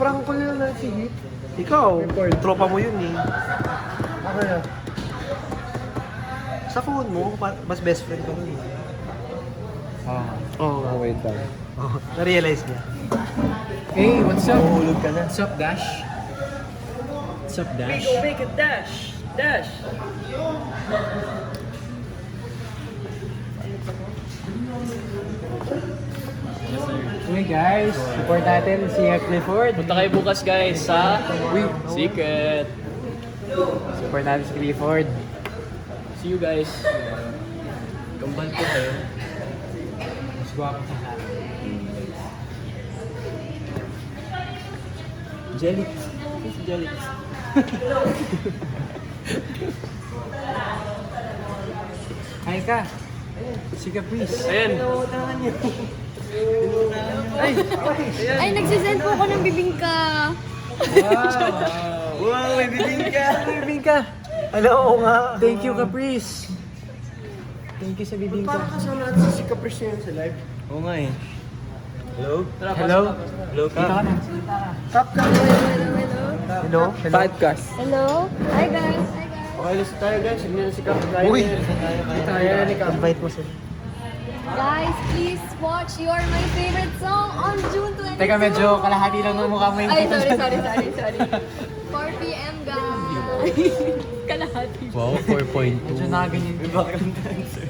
Prank ko lang na si Hit. Ikaw, tropa mo yun eh. Ako na. Sa phone mo, mas best friend ka nun eh. Oo. Oh, Wait lang. na-realize niya. Hey, what's up? Mahulog ka na. What's up, Dash? What's up, Dash? Make a dash! Dash! Hey guys, support natin si Clifford. Punta kayo bukas guys sa Secret. Support natin si Clifford. See you guys. Kambal ko kayo. Mas guwapo sa lahat. Jelly. Jelly. Hi ka. Si Caprice. Ayan. Ay, nagsisend po ako ng bibingka. Wow, may bibingka! Bibingka. Ano, oo nga. Thank you, Caprice. Thank you sa bibingka. Parang kasama natin si Caprice yun sa live. Oo nga eh. Hello? Hello? Hello Dito ka na. Tap ka. Hello. Hello? Podcast. Hello. Hi guys. Hi guys. Okay, listen tayo guys. Hindi na si Cap. Uy! Kaya ni Cap. Invite mo sila. Guys, please watch You're My Favorite Song on June 22. Teka, medyo kalahati lang ng mukha mo yung Ay, sorry. 4 p.m. guys. Kalahati. Wow, 4.2. Medyo nakaganyan. May background dancer.